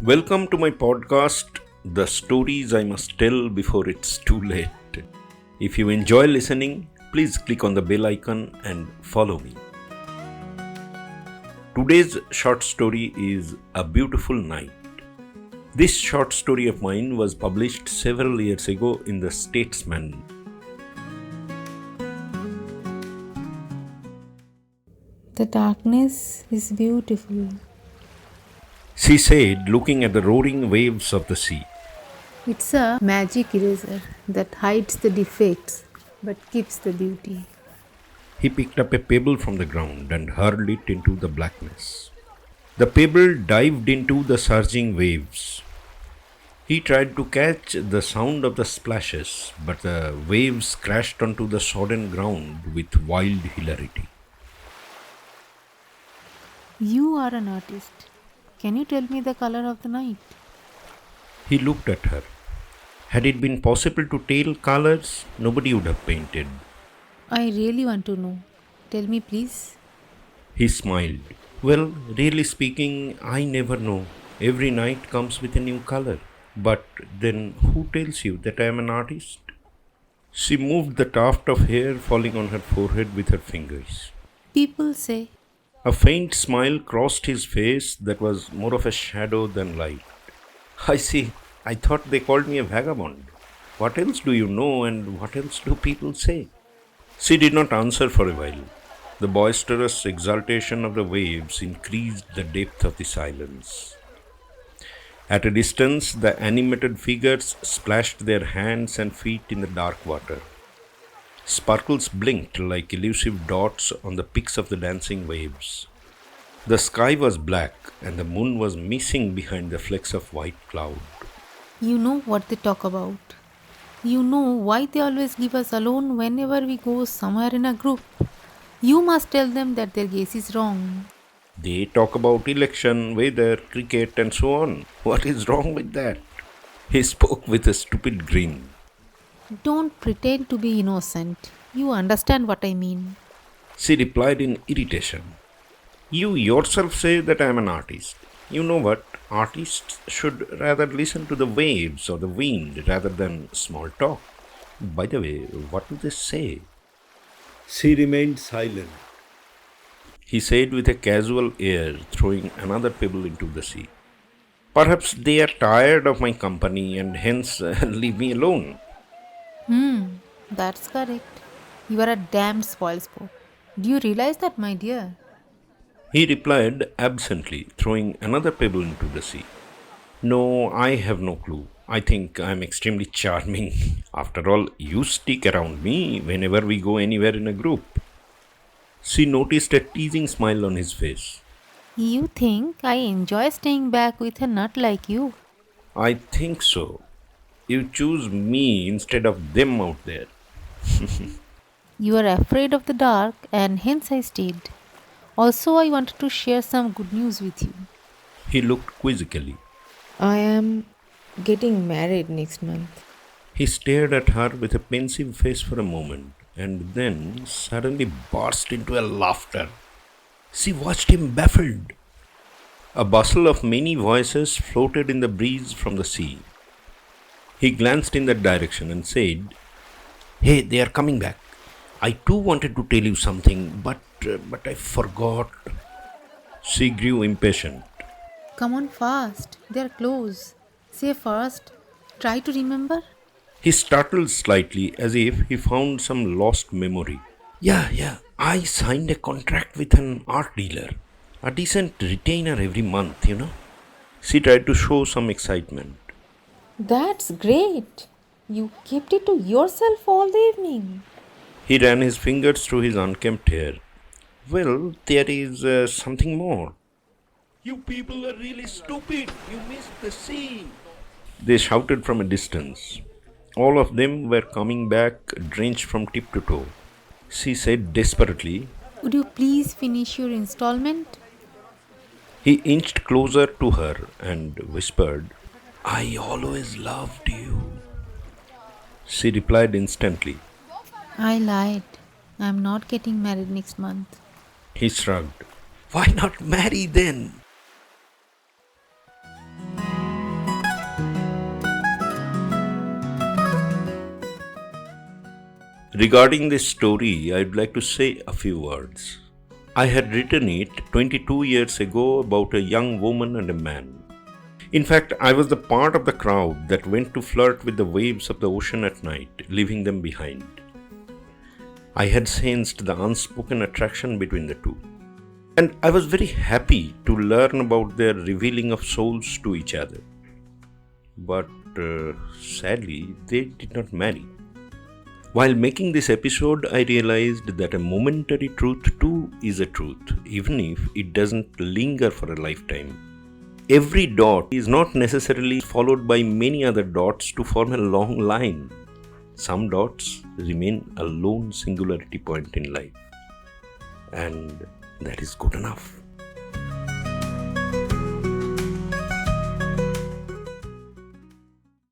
Welcome to my podcast, The Stories I Must Tell Before It's Too Late. If you enjoy listening, please click on the bell icon and follow me. Today's short story is A Beautiful Night. This short story of mine was published several years ago in The Statesman. The darkness is beautiful. She said, looking at the roaring waves of the sea. It's a magic eraser that hides the defects but keeps the beauty. He picked up a pebble from the ground and hurled it into the blackness. The pebble dived into the surging waves. He tried to catch the sound of the splashes, but the waves crashed onto the sodden ground with wild hilarity. You are an artist. Can you tell me the color of the night? He looked at her. Had it been possible to tell colors, nobody would have painted. I really want to know. Tell me, please. He smiled. Well, really speaking, I never know. Every night comes with a new color. But then who tells you that I am an artist? She moved the tuft of hair falling on her forehead with her fingers. People say, A faint smile crossed his face that was more of a shadow than light. I see. I thought they called me a vagabond. What else do you know and what else do people say? She did not answer for a while. The boisterous exultation of the waves increased the depth of the silence. At a distance, the animated figures splashed their hands and feet in the dark water. Sparkles blinked like elusive dots on the peaks of the dancing waves. The sky was black and the moon was missing behind the flecks of white cloud. you know what they talk about. You know why they always leave us alone whenever we go somewhere in a group. You must tell them that their guess is wrong. They talk about election, weather, cricket, and so on. What is wrong with that? He spoke with a stupid grin. Don't pretend to be innocent. You understand what I mean. She replied in irritation. You yourself say that I am an artist. You know what? Artists should rather listen to the waves or the wind rather than small talk. By the way, what do they say? She remained silent. He said with a casual air, throwing another pebble into the sea. Perhaps they are tired of my company and hence leave me alone. That's correct. You are a damn spoilsport. Do you realize that, my dear? He replied absently, throwing another pebble into the sea. No, I have no clue. I think I am extremely charming. After all, you stick around me whenever we go anywhere in a group. She noticed a teasing smile on his face. You think I enjoy staying back with a nut like you? I think so. You choose me instead of them out there. You are afraid of the dark, and hence I stayed. Also, I wanted to share some good news with you. He looked quizzically. I am getting married next month. He stared at her with a pensive face for a moment and then suddenly burst into a laughter. She watched him baffled. A bustle of many voices floated in the breeze from the sea. He glanced in that direction and said, Hey, they are coming back. I too wanted to tell you something, but I forgot. She grew impatient. Come on fast. They are close. Say first. Try to remember. He startled slightly as if he found some lost memory. Yeah. I signed a contract with an art dealer. A decent retainer every month. She tried to show some excitement. That's great. You kept it to yourself all the evening. He ran his fingers through his unkempt hair. Well, there is something more. You people are really stupid. You missed the sea. They shouted from a distance. All of them were coming back drenched from tip to toe. She said desperately. Would you please finish your installment? He inched closer to her and whispered, I always loved you. She replied instantly. I lied. I'm not getting married next month. He shrugged. Why not marry then? Regarding this story, I'd like to say a few words. I had written it 22 years ago about a young woman and a man. In fact, I was the part of the crowd that went to flirt with the waves of the ocean at night, leaving them behind. I had sensed the unspoken attraction between the two. And I was very happy to learn about their revealing of souls to each other. But sadly, they did not marry. While making this episode, I realized that a momentary truth too is a truth, even if it doesn't linger for a lifetime. Every dot is not necessarily followed by many other dots to form a long line. Some dots remain a lone singularity point in life. And that is good enough.